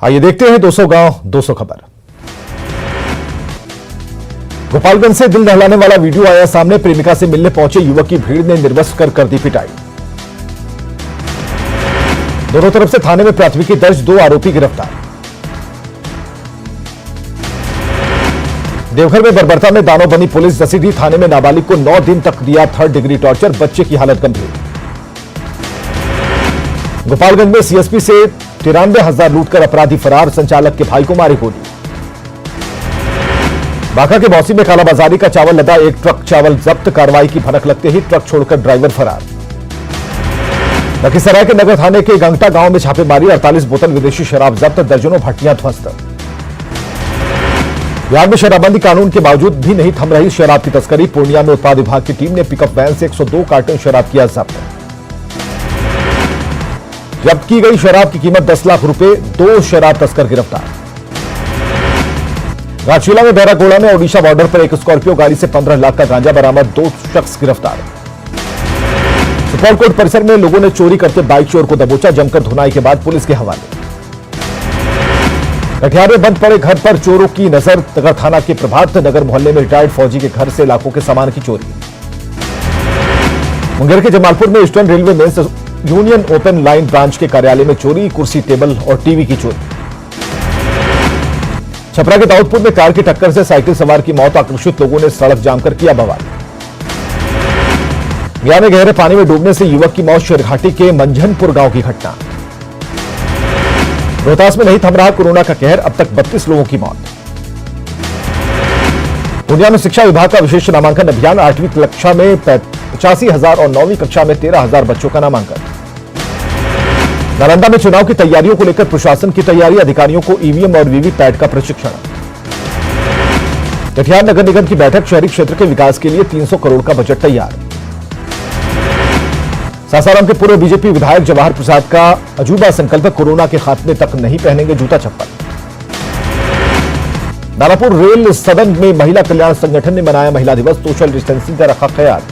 आइए देखते हैं 200 गांव 200 खबर। गोपालगंज से दिल दहलाने वाला वीडियो आया सामने। प्रेमिका से मिलने पहुंचे युवक की भीड़ ने निर्वस्त्र कर दी पिटाई। दोनों तरफ से थाने में प्राथमिकी दर्ज, 2 आरोपी गिरफ्तार। देवघर में बर्बरता में दानव बनी पुलिस। जसीडीह थाने में नाबालिग को 9 दिन तक दिया 3rd डिग्री टॉर्चर, बच्चे की हालत गंभीर। गोपालगंज में सीएसपी से 93,000 लूटकर अपराधी फरार, संचालक के भाई को मारी गोली। बांका के बौसी में कालाबाजारी का चावल लदा 1 ट्रक चावल जब्त, कार्रवाई की भनक लगते ही ट्रक छोड़कर ड्राइवर फरार। लखीसराय के नगर थाने के गंगटा गांव में छापेमारी, 48 बोतल विदेशी शराब जब्त, दर्जनों भट्टियां ध्वस्त। बिहार में शराबबंदी कानून के बावजूद भी नहीं थम रही शराब की तस्करी। पूर्णिया में उत्पाद विभाग की टीम ने पिकअप वैन से 102 कार्टन शराब किया जब्त। जब्त की गई शराब की कीमत 10 लाख रुपए, 2 शराब तस्कर गिरफ्तार। राजशीला में बैरागोड़ा में ओडिशा बॉर्डर पर एक स्कॉर्पियो गाड़ी से 15 लाख का गांजा बरामद, 2 शख्स गिरफ्तार। सुप्रीम कोर्ट परिसर में लोगों ने चोरी करते बाइक चोर को दबोचा, जमकर धुनाई के बाद पुलिस के हवाले। कटिहार में बंद पड़े घर पर चोरों की नजर, नगर थाना के प्रभात नगर मोहल्ले में रिटायर्ड फौजी के घर से लाखों के सामान की चोरी। मुंगेर के जमालपुर में eastern railway men's union open line branch के कार्यालय में चोरी, कुर्सी टेबल और टीवी की चोरी। छपरा के दाऊदपुर में कार की टक्कर से साइकिल सवार की मौत, आक्रोशित लोगों ने सड़क जाम कर किया बवाल। गया में गहरे पानी में डूबने से युवक की मौत, शेरघाटी के मंझनपुर गांव की घटना। रोहतास में नहीं थम रहा कोरोना का कहर, अब तक 32 लोगों की मौत। पूर्णिया में शिक्षा विभाग का विशेष नामांकन अभियान, 8वीं कक्षा में 85,000 और 9वीं कक्षा में 13,000 बच्चों का नामांकन। नालंदा में चुनाव की तैयारियों को लेकर प्रशासन की तैयारी, अधिकारियों को ईवीएम और वीवीपैट का प्रशिक्षण। कटिहार नगर निगम की बैठक, शहरी क्षेत्र के विकास के लिए 300 करोड़ का बजट तैयार। सासाराम के पूर्व बीजेपी विधायक जवाहर प्रसाद का अजूबा संकल्प, कोरोना के खात्मे तक नहीं पहनेंगे जूता चप्पल। दानापुर रेल सदन में महिला कल्याण संगठन ने मनाया महिला दिवस, सोशल डिस्टेंसिंग का रखा ख्याल।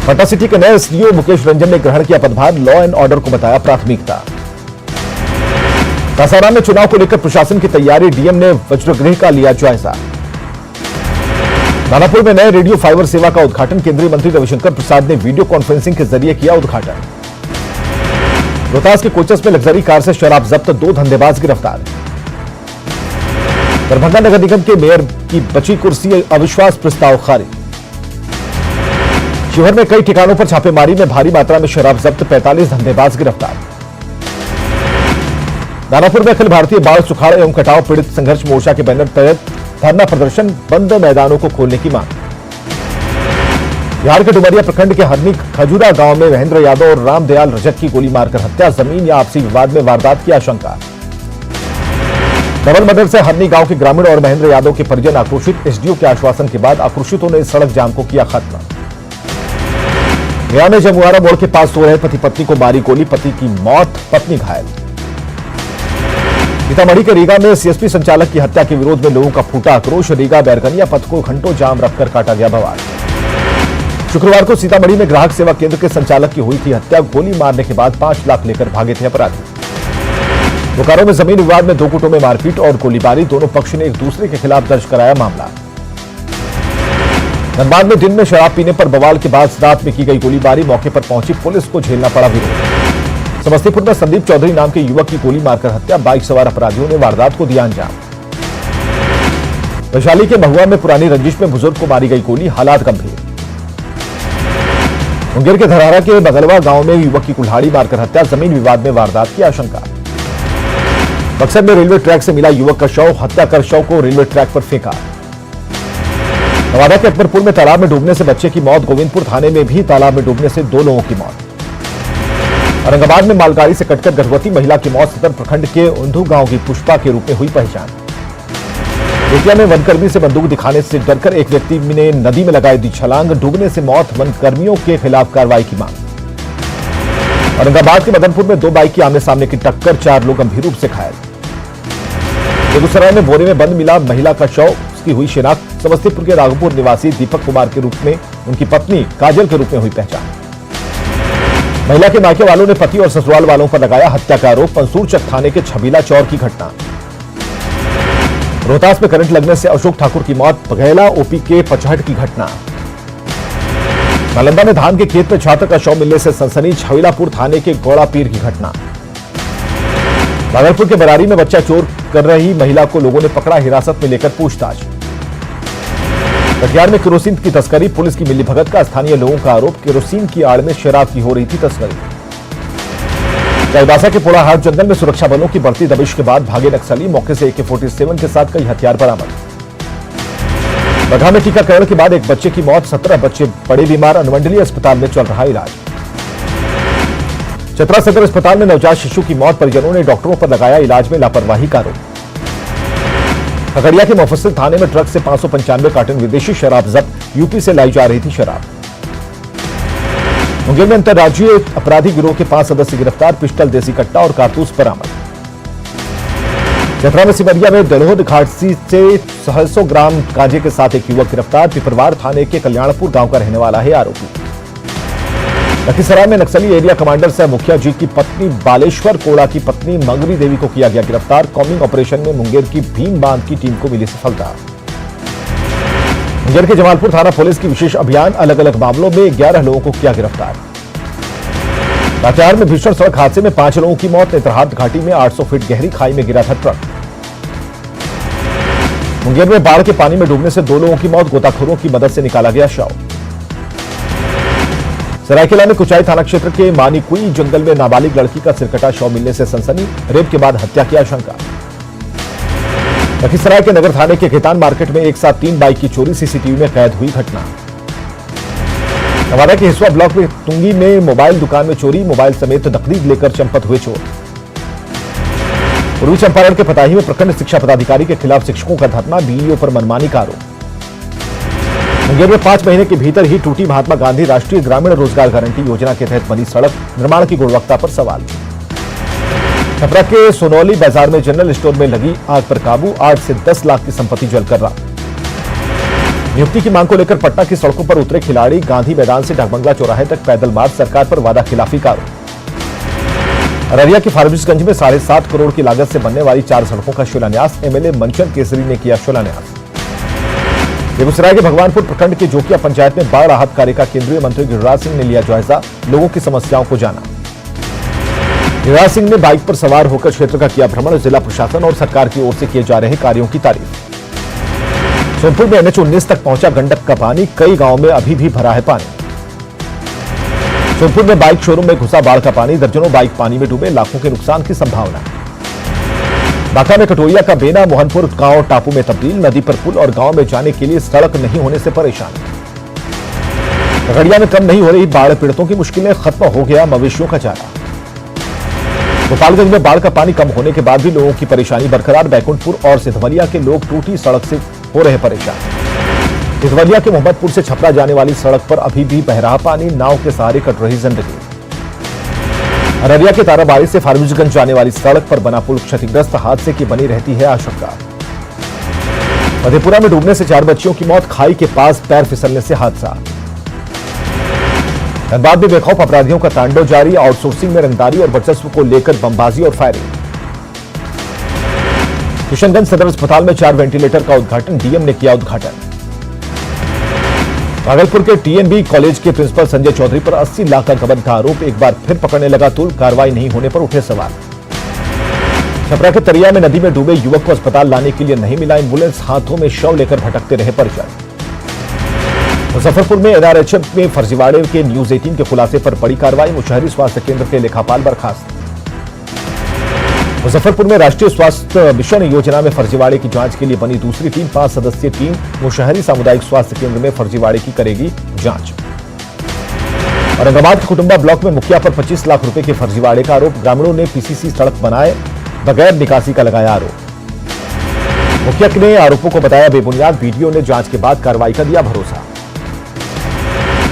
पटना सिटी के नए एसडीओ मुकेश रंजन ने ग्रहण किया पदभार, लॉ एंड ऑर्डर को बताया प्राथमिकता। सासाराम में चुनाव को लेकर प्रशासन की तैयारी, डीएम ने वज्रगृह का लिया जायजा। दानापुर में नए रेडियो फाइबर सेवा का उद्घाटन, केंद्रीय मंत्री रविशंकर प्रसाद ने वीडियो कॉन्फ्रेंसिंग के जरिए किया उद्घाटन। रोहतास के कोचस में लग्जरी कार से शराब जब्त, 2 धंधेबाज गिरफ्तार। दरभंगा नगर निगम के मेयर की बची कुर्सी, अविश्वास प्रस्ताव खारिज। शिवहर में कई ठिकानों पर छापेमारी में भारी मात्रा में शराब जब्त, 45 धंधेबाज गिरफ्तार। दानापुर में अखिल भारतीय बाढ़ सुखाड़ एवं कटाव पीड़ित संघर्ष मोर्चा के बैनर तहत धरना प्रदर्शन, बंद मैदानों को खोलने की मांग। बिहार के डुमरिया प्रखंड के हरनी खजूरा गांव में महेंद्र यादव और रामदयाल रजक की गोली मारकर हत्या, जमीन या आपसी विवाद में वारदात की आशंका। डबल मर्डर से हरनी गांव के ग्रामीण और महेंद्र यादव के परिजन आक्रोशित, एसडीओ के आश्वासन के बाद आक्रोशितों ने सड़क जाम को किया खत्म। गया में जमुआरा मोड़ के पास सो रहे पति पत्नी को मारी गोली, पति की मौत, पत्नी घायल। सीतामढ़ी के रीगा में सीएसपी संचालक की हत्या के विरोध में लोगों का फूटा आक्रोश, रीगा बैरगनिया पथ को घंटों जाम रखकर काटा गया बवाल। शुक्रवार को सीतामढ़ी में ग्राहक सेवा केंद्र के संचालक की हुई थी हत्या, गोली मारने के बाद 5 लाख लेकर भागे थे अपराधी। बोकारो में जमीन विवाद में 2 गुटों में मारपीट और गोलीबारी, दोनों पक्ष ने एक दूसरे के खिलाफ दर्ज कराया मामला। धनबाद में दिन में शराब पीने पर बवाल के बाद रात में की गई गोलीबारी, मौके पर पहुंची पुलिस को झेलना पड़ा विरोध। समस्तीपुर में संदीप चौधरी नाम के युवक की गोली मारकर हत्या, बाइक सवार अपराधियों ने वारदात को दिया अंजाम। वैशाली के महुआ में पुरानी रंजिश में बुजुर्ग को मारी गई गोली, हालात गंभीर। मुंगेर के धरहरा के बगलवा गांव में युवक की कुल्हाड़ी मारकर हत्या, जमीन विवाद में वारदात की आशंका। बक्सर में रेलवे ट्रैक से मिला युवक का शव, हत्या कर शव को रेलवे ट्रैक पर फेंका। नवादा के अकबरपुर में तालाब में डूबने से बच्चे की मौत, गोविंदपुर थाने में भी तालाब में डूबने से 2 लोगों की मौत। औरंगाबाद में मालगाड़ी से कटकर गर्भवती महिला की मौत, सदर प्रखंड के उंधू गांव की पुष्पा के रूप में हुई पहचान। बेतिया में वनकर्मी से बंदूक दिखाने से डरकर एक व्यक्ति ने नदी में लगाई दी छलांग, डूबने से मौत, वनकर्मियों के खिलाफ कार्रवाई की मांग। औरंगाबाद के मदनपुर में 2 बाइक की आमने सामने की टक्कर, 4 लोग गंभीर रूप से घायल। बेगूसराय में बोरे में बंद मिला महिला का शव, उसकी हुई शिनाख्त। समस्तीपुर के राघोपुर निवासी दीपक कुमार के रूप में उनकी पत्नी काजल के रूप में हुई पहचान। महिला के मायके वालों ने पति और ससुराल वालों पर लगाया हत्या का आरोप। मंसूरचक थाने के छबीला चौर की घटना। रोहतास में करंट लगने से अशोक ठाकुर की मौत। बघेला ओपी के पचहट की घटना। नालंदा में धान के खेत में छात्र का शव मिलने से सनसनी। छबीलापुर थाने के गौड़ा पीर की घटना। भागलपुर के बरारी में बच्चा चोर कर रही महिला को लोगों ने पकड़ा, हिरासत में लेकर पूछताछ। कटिहार में केरोसिन की तस्करी, पुलिस की मिलीभगत का स्थानीय लोगों का आरोप। केरोसिन की आड़ में शराब की हो रही थी तस्करी। चाईबासा के पोड़ाहाट जंगल में सुरक्षा बलों की बढ़ती दबिश के बाद भागे नक्सली, मौके से AK-47 के साथ कई हथियार बरामद। बगहा में टीकाकरण के बाद एक बच्चे की मौत, 17 बच्चे पड़े बीमार, अनुमंडलीय अस्पताल में चल रहा इलाज। चतरा सदर अस्पताल में नवजात शिशु की मौत, परिजनों ने डॉक्टरों पर लगाया इलाज में लापरवाही का आरोप। खगड़िया के मुफस्सिल थाने में ट्रक से 595 कार्टन विदेशी शराब जब्त, यूपी से लाई जा रही थी शराब। मुंगेर में अंतर्राज्यीय अपराधी गिरोह के 5 सदस्य गिरफ्तार, पिस्टल, देसी कट्टा और कारतूस बरामद। चतरा में सिमरिया में दलोद घाटसी से 600 ग्राम गांजे के साथ एक युवक गिरफ्तार, पिपरवार थाने के कल्याणपुर गांव का रहने वाला है आरोपी। लखीसराय में नक्सली एरिया कमांडर सह मुखिया जी की पत्नी बालेश्वर कोड़ा की पत्नी मंगरी देवी को किया गया गिरफ्तार, कॉम्बिंग ऑपरेशन में मुंगेर की भीम बांध की टीम को मिली सफलता। मुंगेर के जमालपुर थाना पुलिस की विशेष अभियान, अलग अलग मामलों में 11 लोगों को किया गिरफ्तार। लातेहार में भीषण सड़क हादसे में 5 लोगों की मौत, नेतरहाट घाटी में 800 फीट गहरी खाई में गिरा था ट्रक। मुंगेर में बाढ़ के पानी में डूबने से 2 लोगों की मौत, गोताखोरों की मदद से निकाला गया शव। सरायकेला में कुचाई थाना क्षेत्र के मानीकुई जंगल में नाबालिग लड़की का सिरकटा शव मिलने से सनसनी, रेप के बाद हत्या की आशंका। लखीसराय के नगर थाने के खेतान मार्केट में एक साथ 3 बाइक की चोरी, सीसीटीवी में कैद हुई घटना। नवादा के हिसुआ ब्लॉक में तुंगी में मोबाइल दुकान में चोरी, मोबाइल समेत नकदी लेकर चंपत हुए चोर। पूर्वी चंपारण के पताही में प्रखंड शिक्षा पदाधिकारी के खिलाफ शिक्षकों का धरना, बीईओ पर मनमानी का आरोप। मुंगेर में 5 महीने के भीतर ही टूटी महात्मा गांधी राष्ट्रीय ग्रामीण रोजगार गारंटी योजना के तहत बनी सड़क, निर्माण की गुणवत्ता पर सवाल। छपरा के सोनौली बाजार में जनरल स्टोर में लगी आग पर काबू, 8 से 10 लाख की संपत्ति जलकर राख। नियुक्ति की मांग को लेकर पटना की सड़कों पर उतरे खिलाड़ी, गांधी मैदान से डाकबंगला चौराहे तक पैदल मार्च, सरकार पर वादा खिलाफी का आरोप। अररिया के फारबिसगंज में 7.5 करोड़ की लागत से बनने वाली 4 सड़कों का शिलान्यास, एमएलए मंचन केसरी ने किया शिलान्यास। बेगूसराय के भगवानपुर प्रखंड के जोकिया पंचायत में बाढ़ राहत कार्य का केंद्रीय मंत्री गिरिराज सिंह ने लिया जायजा, लोगों की समस्याओं को जाना। गिरिराज सिंह ने बाइक पर सवार होकर क्षेत्र का किया भ्रमण, जिला प्रशासन और सरकार की ओर से किए जा रहे कार्यों की तारीफ। सोनपुर में NH-19 तक पहुंचा गंडक का पानी, कई गांवों में अभी भी भरा है पानी। सोनपुर में बाइक शोरूम में घुसा बाढ़ का पानी, दर्जनों बाइक पानी में डूबे, लाखों के नुकसान की संभावना। बांका में कटोरिया का बेना मोहनपुर गांव टापू में तब्दील, नदी पर पुल और गांव में जाने के लिए सड़क नहीं होने से परेशान। खगड़िया में कम नहीं हो रही बाढ़ पीड़ितों की मुश्किलें, खत्म हो गया मवेशियों का चारा। गोपालगंज में बाढ़ का पानी कम होने के बाद भी लोगों की परेशानी बरकरार, बैकुंठपुर और सिधवलिया के लोग टूटी सड़क से हो रहे परेशान। सिधवलिया के मोहम्मदपुर से छपरा जाने वाली सड़क पर अभी भी बह रहा पानी, नाव के सहारे कट रही जिंदगी। अररिया के ताराबाड़ी से फारबिसगंज जाने वाली सड़क पर बना पुल क्षतिग्रस्त, हादसे की बनी रहती है आशंका। मधेपुरा में डूबने से 4 बच्चियों की मौत, खाई के पास पैर फिसलने से हादसा। धनबाद में बेखौफ अपराधियों का तांडव जारी, आउटसोर्सिंग में रंगदारी और वर्चस्व को लेकर बमबाजी और फायरिंग। किशनगंज सदर अस्पताल में 4 वेंटिलेटर का उद्घाटन, डीएम ने किया उद्घाटन। भागलपुर के टीएमबी कॉलेज के प्रिंसिपल संजय चौधरी पर 80 लाख का गबन का आरोप, एक बार फिर पकड़ने लगा तूल, कार्रवाई नहीं होने पर उठे सवाल। छपरा के तरिया में नदी में डूबे युवक को अस्पताल लाने के लिए नहीं मिला एम्बुलेंस, हाथों में शव लेकर भटकते रहे परिजन। मुजफ्फरपुर में एनआरएचएम में फर्जीवाड़े के न्यूज 18 के खुलासे पर बड़ी कार्रवाई, मुशहरी स्वास्थ्य केंद्र के लेखापाल बर्खास्त। मुजफ्फरपुर में राष्ट्रीय स्वास्थ्य मिशन योजना में फर्जीवाड़े की जांच के लिए बनी दूसरी टीम, 5 सदस्यीय टीम मुशहरी सामुदायिक स्वास्थ्य केंद्र में फर्जीवाड़े की करेगी जांच। औरंगाबाद के कुटुंबा ब्लॉक में मुखिया पर 25 लाख रुपए के फर्जीवाड़े का आरोप, ग्रामीणों ने पीसीसी सड़क बनाए बगैर निकासी का लगाया आरोप। मुखिया ने आरोपों को बताया बेबुनियाद, वीडियो ने जांच के बाद कार्रवाई का दिया भरोसा।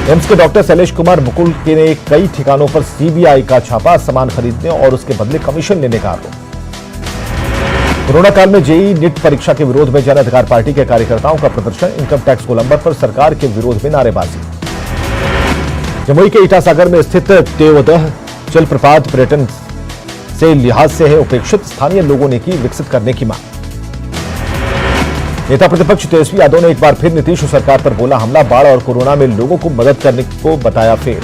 एम्स के डॉक्टर शैलेश कुमार मुकुल के ने कई ठिकानों पर सीबीआई का छापा, सामान खरीदने और उसके बदले कमीशन लेने का आरोप। कोरोना काल में जेईई नीट परीक्षा के विरोध में जन अधिकार पार्टी के कार्यकर्ताओं का प्रदर्शन, इनकम टैक्स गोलंबर पर सरकार के विरोध में नारेबाजी। जमुई के ईटासागर में स्थित तेवदह जलप्रपात पर्यटन से लिहाज से है उपेक्षित, स्थानीय लोगों ने की विकसित करने की मांग। नेता प्रतिपक्ष तेजस्वी यादव ने एक बार फिर नीतीश सरकार पर बोला हमला, बाढ़ और कोरोना में लोगों को मदद करने को बताया फेल।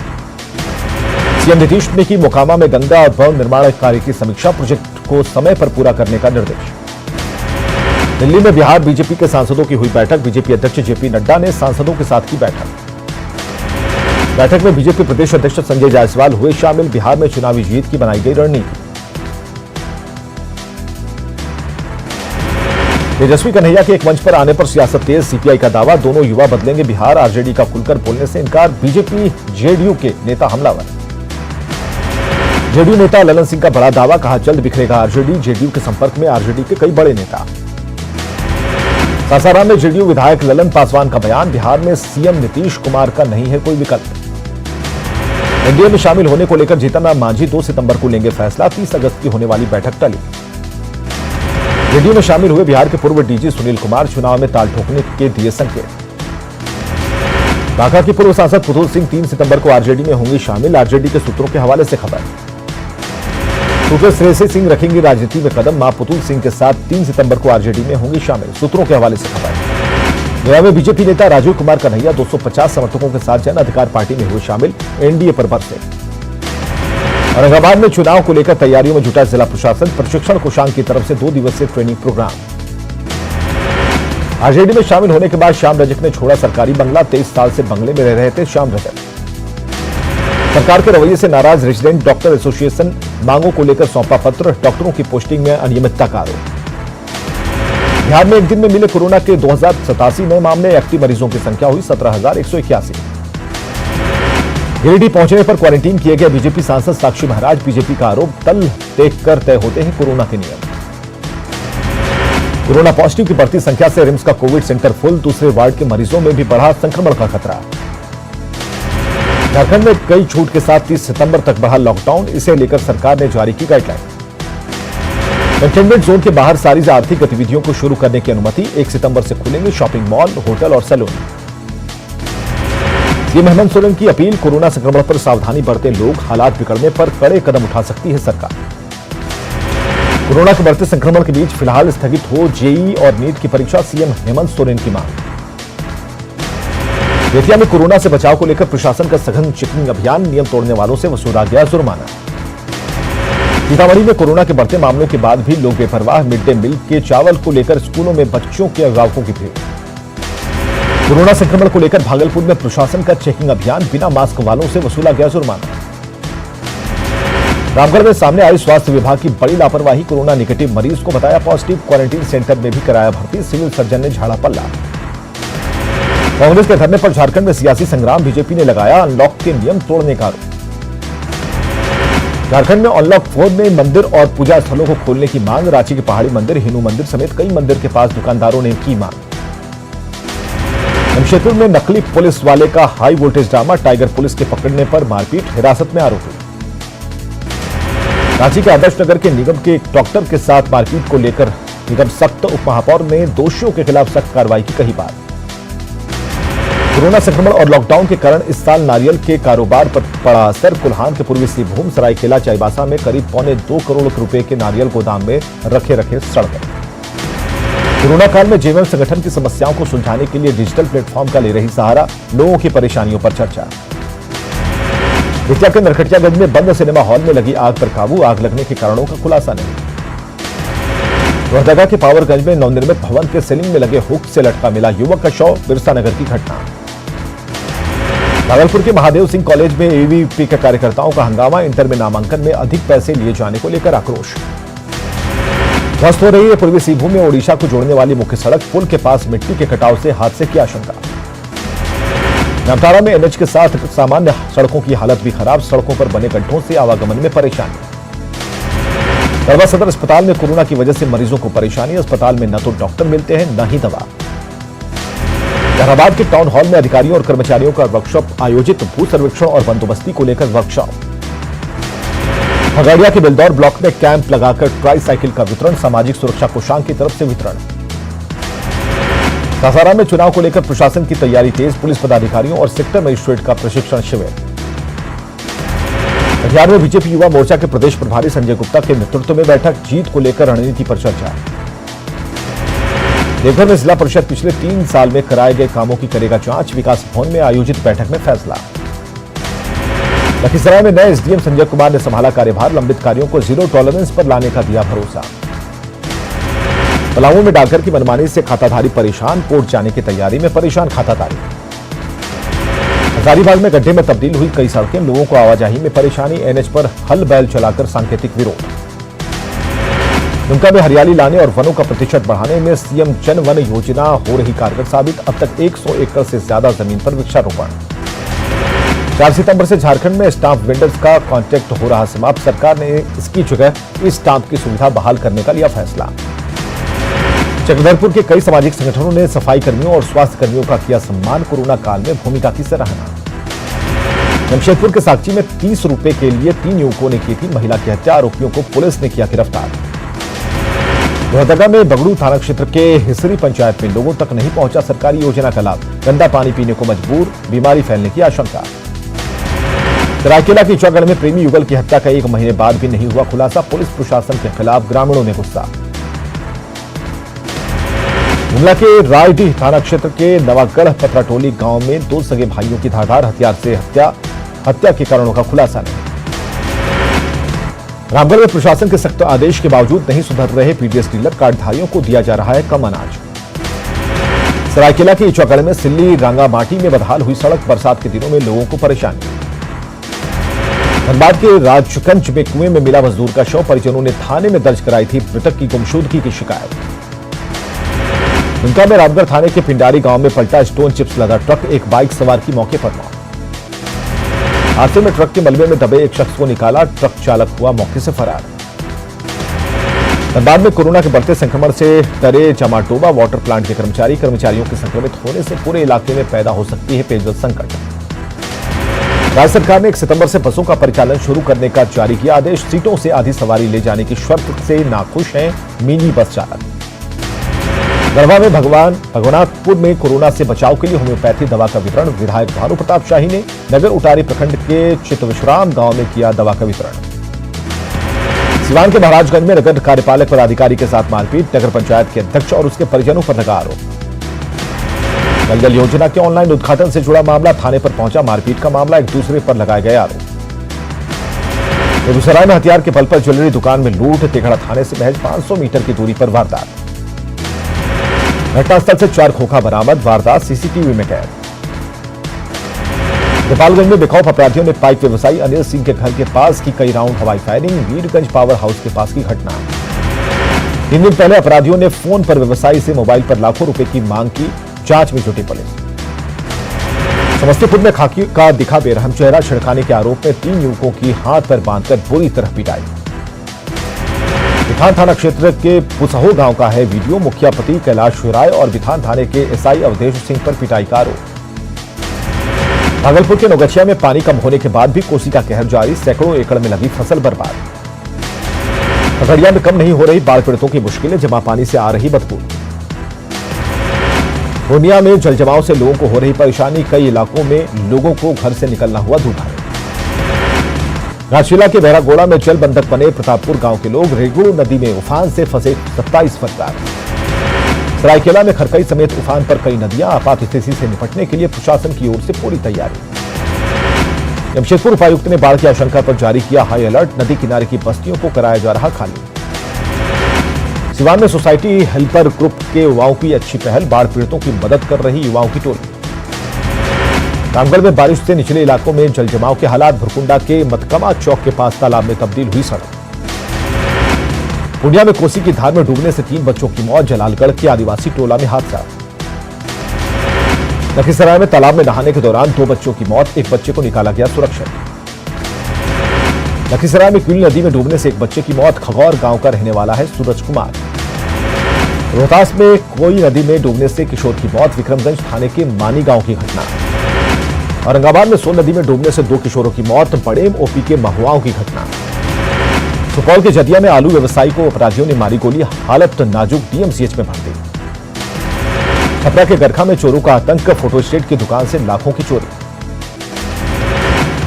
सीएम नीतीश ने की मोकामा में गंगा भवन निर्माण कार्य की समीक्षा, प्रोजेक्ट को समय पर पूरा करने का निर्देश। दिल्ली में बिहार बीजेपी के सांसदों की हुई बैठक, बीजेपी अध्यक्ष जेपी नड्डा ने सांसदों के साथ की बैठक में बीजेपी प्रदेश अध्यक्ष संजय जायसवाल हुए शामिल, बिहार में चुनावी जीत की बनाई गई रणनीति। तेजस्वी कन्हैया के एक मंच पर आने पर सियासत तेज, सीपीआई का दावा दोनों युवा बदलेंगे बिहार, आरजेडी का खुलकर बोलने से इनकार, बीजेपी जेडीयू के नेता हमलावर। जेडीयू नेता ललन सिंह का बड़ा दावा, कहा जल्द बिखरेगा आरजेडी, जेडीयू के संपर्क में आरजेडी के कई बड़े नेता। सासाराम में जेडीयू विधायक ललन पासवान का बयान, बिहार में सीएम नीतीश कुमार का नहीं है कोई विकल्प। एनडीए में शामिल होने को लेकर जीतन राम मांझी 2 सितंबर को लेंगे फैसला, 30 अगस्त की होने वाली बैठक टली। जेडीयू में शामिल हुए बिहार के पूर्व डीजी सुनील कुमार, चुनाव में ताल ठोकने के दिए संकेत। बांका की पूर्व सांसद पुतुल सिंह 3 सितंबर को आरजेडी में होंगी शामिल, आरजेडी के सूत्रों के हवाले से खबर। सूत्रों श्रेयसी सिंह रखेंगी राजनीति में कदम, मां पुतुल सिंह के साथ 3 सितंबर को आरजेडी में होंगी शामिल, सूत्रों के हवाले से खबर। गया में बीजेपी नेता राजीव कुमार कन्हैया 250 समर्थकों के साथ जन अधिकार पार्टी में हुए शामिल, एनडीए पर बरसे। औरंगाबाद में चुनाव को लेकर तैयारियों में जुटा जिला प्रशासन, प्रशिक्षण कोषांग की तरफ से 2 दिवसीय ट्रेनिंग प्रोग्राम। आरजेडी में शामिल होने के बाद श्याम रजक ने छोड़ा सरकारी बंगला, 23 साल से बंगले में रह रहे थे श्याम रजक। सरकार के रवैये से नाराज रेजिडेंट डॉक्टर एसोसिएशन, मांगों को लेकर सौंपा पत्र, डॉक्टरों की पोस्टिंग में अनियमितता का आरोप। बिहार में एक दिन में मिले कोरोना के 2087 नए मामले, एक्टिव मरीजों की संख्या हुई 17,181। गिरिडीह पहुंचने पर क्वारंटीन किए गए बीजेपी सांसद साक्षी महाराज, बीजेपी का आरोप तल देखकर तय होते हैं कोरोना के नियम। कोरोना पॉजिटिव की बढ़ती संख्या से रिम्स का कोविड सेंटर फुल, दूसरे वार्ड के मरीजों में भी बढ़ा संक्रमण का खतरा। झारखंड में कई छूट के साथ 30 सितंबर तक बढ़ा लॉकडाउन, इसे लेकर सरकार ने जारी की गाइडलाइन। कंटेनमेंट जोन के बाहर सारी आर्थिक गतिविधियों को शुरू करने की अनुमति, 1 सितंबर से खुलेंगे शॉपिंग मॉल, होटल और सैलून। सीएम हेमंत सोरेन की अपील, कोरोना संक्रमण पर सावधानी बरते लोग, हालात बिगड़ने पर कड़े कदम उठा सकती है सरकार। कोरोना के बढ़ते संक्रमण के बीच फिलहाल स्थगित हो जेईई और नीट की परीक्षा, सीएम हेमंत सोरेन की मांग। बेतिया में कोरोना से बचाव को लेकर प्रशासन का सघन चेकिंग अभियान, नियम तोड़ने वालों से वसूला गया जुर्माना। सीतामढ़ी में कोरोना के बढ़ते मामलों के बाद भी लोग बेपरवाह, मिड डे मील के चावल को लेकर स्कूलों में बच्चों के अभिभावकों की भीड़। कोरोना संक्रमण को लेकर भागलपुर में प्रशासन का चेकिंग अभियान, बिना मास्क वालों से वसूला गया जुर्माना। रामगढ़ में सामने आई स्वास्थ्य विभाग की बड़ी लापरवाही, कोरोना निगेटिव मरीज को बताया पॉजिटिव, क्वारंटीन सेंटर में भी कराया भर्ती, सिविल सर्जन ने झाड़ा पल्ला। कांग्रेस के धरने पर झारखंड में सियासी संग्राम, बीजेपी ने लगाया अनलॉक के नियम तोड़ने का आरोप। झारखंड में अनलॉक 4 में मंदिर और पूजा स्थलों को खोलने की मांग, रांची के पहाड़ी मंदिर, हिंदू मंदिर समेत कई मंदिर के पास दुकानदारों ने की मांग। जमशेदपुर में नकली पुलिस वाले का high voltage drama, tiger police के पकड़ने पर मारपीट, हिरासत में आरोपी। रांची के आदर्श नगर के निगम के एक डॉक्टर के साथ मारपीट को लेकर निगम सख्त, उप महापौर ने दोषियों के खिलाफ सख्त कार्रवाई की कही बात। कोरोना संक्रमण और लॉकडाउन के कारण इस साल नारियल के कारोबार पर पड़ा असर, कुल्हान के पूर्वी सिंहभूम, सरायकेला, चाईबासा में करीब 2.25 करोड़ रुपए के नारियल गोदाम में रखे सड़ गए। कोरोना काल में जेएमएम संगठन की समस्याओं को सुलझाने के लिए डिजिटल प्लेटफॉर्म का ले रही सहारा, लोगों की परेशानियों पर चर्चा। बेतिया के नरकटियागंज में बंद सिनेमा हॉल में लगी आग पर काबू, आग लगने के कारणों का खुलासा नहीं। लोहरदगा के पावरगंज में नवनिर्मित भवन के सीलिंग में लगे हुक से लटका मिला युवक का शव, बिरसा नगर की घटना। भागलपुर के महादेव सिंह कॉलेज में एबीवीपी के कार्यकर्ताओं का हंगामा, इंटर में नामांकन में अधिक पैसे लिए जाने को लेकर आक्रोश। ध्वस्त हो रही है पूर्वी सिंहभूम में ओडिशा को जोड़ने वाली मुख्य सड़क, पुल के पास मिट्टी के कटाव से हादसे की आशंका। जामताड़ा में एनएच के साथ सामान्य सड़कों की हालत भी खराब, सड़कों पर बने गड्ढों से आवागमन में परेशानी। गढ़वा सदर अस्पताल में कोरोना की वजह से मरीजों को परेशानी, अस्पताल में न तो डॉक्टर मिलते हैं न ही दवा। जहानाबाद के टाउन हॉल में अधिकारियों और कर्मचारियों का वर्कशॉप आयोजित, भू सर्वेक्षण और बंदोबस्ती को लेकर वर्कशॉप। खगड़िया के बेलदौर ब्लॉक में कैंप लगाकर ट्राई साइकिल का वितरण, सामाजिक सुरक्षा कोषांग की तरफ से वितरण। सासाराम में चुनाव को लेकर प्रशासन की तैयारी तेज, पुलिस पदाधिकारियों और सेक्टर मजिस्ट्रेट का प्रशिक्षण शिविर। कटिहार में बीजेपी युवा मोर्चा के प्रदेश प्रभारी संजय गुप्ता के नेतृत्व में बैठक, जीत को लेकर रणनीति पर चर्चा। देवघर में जिला परिषद पिछले 3 साल में कराए गए कामों की करेगा जांच, विकास भवन में आयोजित बैठक में फैसला। लखीसराय में नए एसडीएम संजय कुमार ने संभाला कार्यभार, लंबित कार्यों को जीरो टॉलरेंस पर लाने का दिया भरोसा। पलामू में डाकघर की मनमानी से खाताधारी परेशान, कोर्ट जाने की तैयारी में परेशान खाताधारी। हजारीबाग में गड्ढे में तब्दील हुई कई सड़कें, लोगों को आवाजाही में परेशानी, एनएच पर हल बैल चलाकर सांकेतिक विरोध। दुमका में हरियाली लाने और वनों का प्रतिशत बढ़ाने में सीएम जन वन योजना हो रही कारगर साबित, अब तक 100 एकड़ से ज्यादा जमीन पर वृक्षारोपण। 4 सितंबर से झारखंड में स्टाम्प वेंडर्स का कॉन्ट्रैक्ट हो रहा समाप्त, सरकार ने इसकी जगह इस स्टाम्प की सुविधा बहाल करने का लिया फैसला। चक्रधरपुर के कई सामाजिक संगठनों ने सफाई कर्मियों और स्वास्थ्य कर्मियों का किया सम्मान, कोरोना काल में भूमिका की सराहना। जमशेदपुर के साकची में 30 रुपए के लिए 3 युवकों ने की थी महिला की हत्या, आरोपियों को पुलिस ने किया गिरफ्तार। लोहरदगा में बगड़ू थाना क्षेत्र के हिसरी पंचायत में लोगों तक नहीं पहुंचा सरकारी योजना का लाभ, गंदा पानी पीने को मजबूर, बीमारी फैलने की आशंका। सरायकेला के चौगढ़ में प्रेमी युगल की हत्या का 1 महीने बाद भी नहीं हुआ खुलासा, पुलिस प्रशासन के खिलाफ ग्रामीणों में गुस्सा। गुमला के रायडीह थाना क्षेत्र के नवागढ़ पथराटोली गांव में 2 सगे भाइयों की धारदार हथियार से हत्या के कारणों का खुलासा नहीं। रामगढ़ में प्रशासन के सख्त आदेश के बावजूद नहीं सुधर रहे पीडीएस डीलर, कार्डधारियों को दिया जा रहा है कम अनाज। सरायकेला के चौगढ़ में सिल्ली रांगामाटी में बदहाल हुई सड़क, बरसात के दिनों में लोगों को परेशानी। धनबाद के राजगंज में कुएं में मिला मजदूर का शव, परिजनों ने थाने में दर्ज कराई थी मृतक की गुमशुदगी की शिकायत। दुमका में रामगढ़ थाने के पिंडारी गांव में पलटा स्टोन चिप्स लदा ट्रक, एक बाइक सवार की मौके पर मौत। हादसे में ट्रक के मलबे में दबे एक शख्स को निकाला, ट्रक चालक हुआ मौके से फरार। धनबाद में कोरोना के बढ़ते संक्रमण से डरे जमाटोबा वाटर प्लांट के कर्मचारियों के संक्रमित होने से पूरे इलाके में पैदा हो सकती है पेयजल संकट। राज्य सरकार ने 1 सितंबर से बसों का परिचालन शुरू करने का जारी किया आदेश, सीटों से आधी सवारी ले जाने की शर्त से नाखुश हैं मिनी बस चालक। गढ़वा में भगवानाथपुर में कोरोना से बचाव के लिए होम्योपैथी दवा का वितरण, विधायक भानु प्रताप शाही ने नगर उटारी प्रखंड के चितविश्राम गांव में किया दवा का वितरण। सिवान के महाराजगंज में नगर कार्यपालक पदाधिकारी के साथ मारपीट, नगर पंचायत के अध्यक्ष और उसके परिजनों पर लगा आरोप। जल जल योजना के ऑनलाइन उद्घाटन से जुड़ा मामला थाने पर पहुंचा, मारपीट का मामला, एक दूसरे पर लगाए गए आरोप। बेगूसराय में हथियार के बल पर ज्वेलरी दुकान में लूट, तेघड़ा थाने से महज 500 मीटर की दूरी पर वारदात। घटनास्थल से 4 खोखा बरामद, वारदात सीसीटीवी में कैद। गोपालगंज में बेखौफ अपराधियों ने पाइप व्यवसायी अनिल सिंह के घर के पास की कई राउंड हवाई फायरिंग, वीरगंज पावर हाउस के पास की घटना। 3 दिन पहले अपराधियों ने फोन पर व्यवसायी से मोबाइल पर लाखों रुपए की मांग की, जांच में जुटी पुलिस। समस्तीपुर में खाकी का दिखा बेरहम चेहरा, छिड़काने के आरोप में 3 युवकों की हाथ पर बांधकर बुरी तरह पिटाई। बिथान थाना क्षेत्र के पुसहो गांव का है वीडियो, मुखिया पति कैलाश राय और बिथान थाने के एसआई अवधेश सिंह पर पिटाई का आरोप। भागलपुर के नौगछिया में पानी कम होने के बाद भी कोसी का कहर जारी, सैकड़ों एकड़ में लगी फसल बर्बाद। खगड़िया में कम नहीं हो रही बाढ़ पीड़ितों की मुश्किलें, जमा पानी से आ रही बदबू। पूर्णिया में जलजमाव से लोगों को हो रही परेशानी, कई इलाकों में लोगों को घर से निकलना हुआ दुभर। घाटशिला के बहरागोड़ा में जल बंधक बने प्रतापपुर गांव के लोग, रेगुड़ नदी में उफान से फंसे 27 परिवार। सरायकेला में खरकई समेत उफान पर कई नदियां, आपात स्थिति से निपटने के लिए प्रशासन की ओर से पूरी तैयारी। जमशेदपुर उपायुक्त ने बाढ़ की आशंका पर जारी किया हाई अलर्ट, नदी किनारे की बस्तियों को कराया जा रहा खाली। सिवान में सोसाइटी हेल्पर ग्रुप के युवाओं की अच्छी पहल, बाढ़ पीड़ितों की मदद कर रही युवाओं की टोली। रामगढ़ में बारिश से निचले इलाकों में जलजमाव के हालात, भुरकुंडा के मतकमा चौक के पास तालाब में तब्दील हुई सड़क। पूर्णिया में कोसी की धार में डूबने से 3 बच्चों की मौत, जलालगढ़ के आदिवासी टोला में हादसा। लखीसराय में तालाब में नहाने के दौरान 2 बच्चों की मौत, एक बच्चे को निकाला गया सुरक्षित। लखीसराय में क्यूल नदी में डूबने से एक बच्चे की मौत, खगौर गांव का रहने वाला है सूरज कुमार। रोहतास में कोई नदी में डूबने से किशोर की मौत, विक्रमगंज थाने के मानी गांव की घटना। औरंगाबाद में सोन नदी में डूबने से 2 किशोरों की मौत, बड़ेम ओपी के महुआओं की घटना। सुपौल के जदिया में आलू व्यवसायी को अपराधियों ने मारी गोली, हालत नाजुक, डीएमसीएच में भर्ती। छपरा के गरखा में चोरों का आतंक, फोटोस्टेट की दुकान से लाखों की चोरी।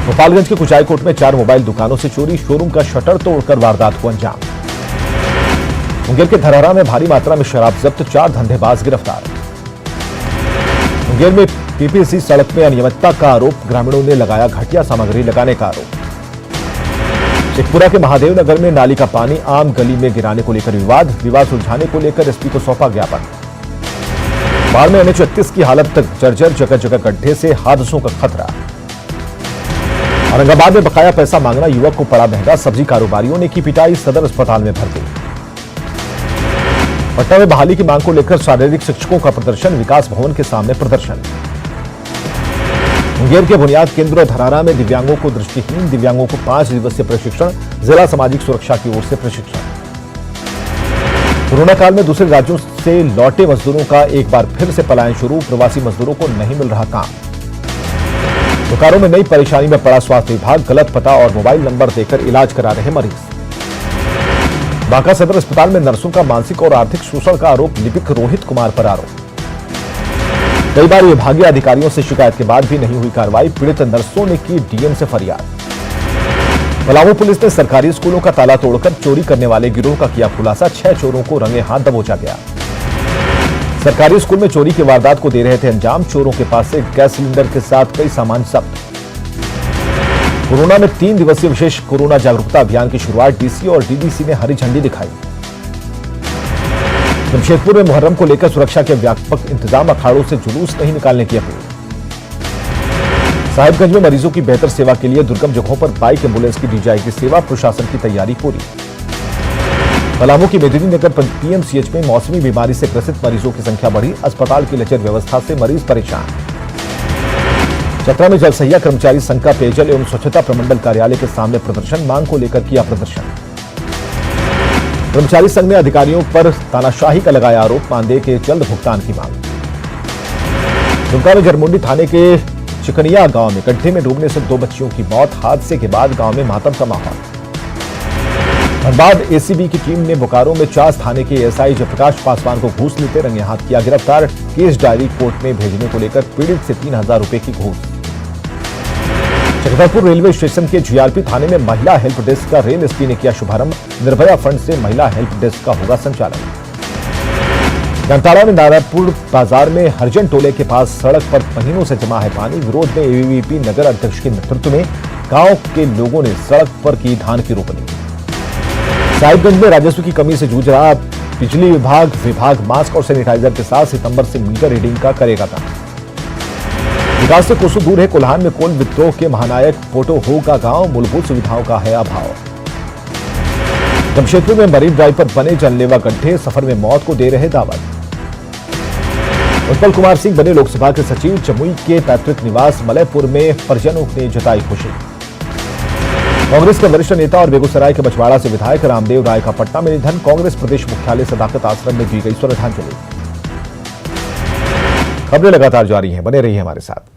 गोपालगंज के कुचायकोट में 4 मोबाइल दुकानों से चोरी, शोरूम का शटर तोड़कर वारदात को अंजाम। मुंगेर के धरहरा में भारी मात्रा में शराब जब्त, 4 धंधेबाज गिरफ्तार। मुंगेर में पीपीसी सड़क में अनियमितता का आरोप, ग्रामीणों ने लगाया घटिया सामग्री लगाने का आरोप। शेखपुरा के महादेव नगर में नाली का पानी आम गली में गिराने को लेकर विवाद सुलझाने को लेकर एसपी को सौंपा ज्ञापन। बाढ़ में NH-31 की हालत तक जर्जर, जगह जगह गड्ढे से हादसों का खतरा। औरंगाबाद में बकाया पैसा मांगना युवक को पड़ा महंगा, सब्जी कारोबारियों ने की पिटाई, सदर अस्पताल में भर्ती। पटना में बहाली की मांग को लेकर शारीरिक शिक्षकों का प्रदर्शन, विकास भवन के सामने प्रदर्शन। मुंगेर के बुनियाद केंद्र धरहरा में दिव्यांगों को दृष्टिहीन दिव्यांगों को 5 दिवसीय प्रशिक्षण, जिला सामाजिक सुरक्षा की ओर से प्रशिक्षण। कोरोना काल में दूसरे राज्यों से लौटे मजदूरों का एक बार फिर से पलायन शुरू, प्रवासी मजदूरों को नहीं मिल रहा काम। बोकारो में नई परेशानी में पड़ा स्वास्थ्य विभाग, गलत पता और मोबाइल नंबर देकर इलाज करा रहे मरीज। बांका सदर अस्पताल में नर्सों का मानसिक और आर्थिक शोषण का आरोप, लिपिक रोहित कुमार पर आरोप। कई बार विभागीय अधिकारियों से शिकायत के बाद भी नहीं हुई कार्रवाई, पीड़ित नर्सों ने की डीएम से फरियाद। पलामू पुलिस ने सरकारी स्कूलों का ताला तोड़कर चोरी करने वाले गिरोह का किया खुलासा, 6 चोरों को रंगे हाथ दबोचा गया। सरकारी स्कूल में चोरी की वारदात को दे रहे थे अंजाम, चोरों के पास से गैस सिलेंडर के साथ कई सामान जब्त। कोरोना में 3 दिवसीय विशेष कोरोना जागरूकता अभियान की शुरुआत, डीसी और डीडीसी ने हरी झंडी दिखाई। जमशेदपुर में मुहर्रम को लेकर सुरक्षा के व्यापक इंतजाम, अखाड़ों से जुलूस नहीं निकालने की अपील। साहिबगंज में मरीजों की बेहतर सेवा के लिए दुर्गम जगहों पर बाइक एम्बुलेंस की दी जाएगी सेवा, प्रशासन की तैयारी पूरी। पलामू की मेदिनीनगर पीएमसीएच में मौसमी बीमारी से ग्रसित मरीजों की संख्या बढ़ी, अस्पताल की लचर व्यवस्था से मरीज परेशान। चतरा में जल सहिया कर्मचारी संघ का पेयजल एवं स्वच्छता प्रमंडल कार्यालय के सामने प्रदर्शन, मांग को लेकर किया प्रदर्शन। कर्मचारी संघ ने अधिकारियों पर तानाशाही का लगाया आरोप, मानदेय के जल्द भुगतान की मांग। दुमका में जरमुंडी थाने के चिकनिया गांव में गड्ढे में डूबने से 2 बच्चियों की मौत, हादसे के बाद गांव में मातम का माहौल। धनबाद एसीबी की टीम ने बोकारो में चास थाने के एसआई जयप्रकाश पासवान को घूस लेते रंगे हाथ किया गिरफ्तार, केस डायरी कोर्ट में भेजने को लेकर पीड़ित से 3000 रुपए की घूस। छतरपुर रेलवे स्टेशन के जीआरपी थाने में महिला हेल्प डेस्क का रेल एसपी ने किया शुभारंभ, निर्भया फंड से महिला हेल्प डेस्क का होगा संचालन। जामताड़ा में नारायणपुर बाजार में हरिजन टोले के पास सड़क पर महीनों से जमा है पानी, विरोध में एबीवीपी नगर अध्यक्ष के नेतृत्व में गांव के लोगों ने सड़क पर की धान की रोपनी। साहिबगंज में राजस्व की कमी से जूझ रहा बिजली विभाग मास्क और सैनिटाइजर के साथ सितंबर से मीटर रीडिंग का करेगा काम। विकास से कोसों दूर है कोल्हान में कोल विद्रोह के महानायक पोटो हो का गांव, मूलभूत सुविधाओं का है अभाव। जमशेदपुर में मरीन ड्राइव पर बने जानलेवा गड्ढे, सफर में मौत को दे रहे दावत। उत्पल कुमार सिंह बने लोकसभा के सचिव, जमुई के पैतृक निवास मलयपुर में परिजनों ने जताई खुशी। कांग्रेस के वरिष्ठ नेता और बेगूसराय के बछवाड़ा से विधायक रामदेव राय का पटना में निधन, कांग्रेस प्रदेश मुख्यालय सदाकत आश्रम में दी गई श्रद्धांजलि। खबरें लगातार जारी हैं, बने रहिए हमारे साथ।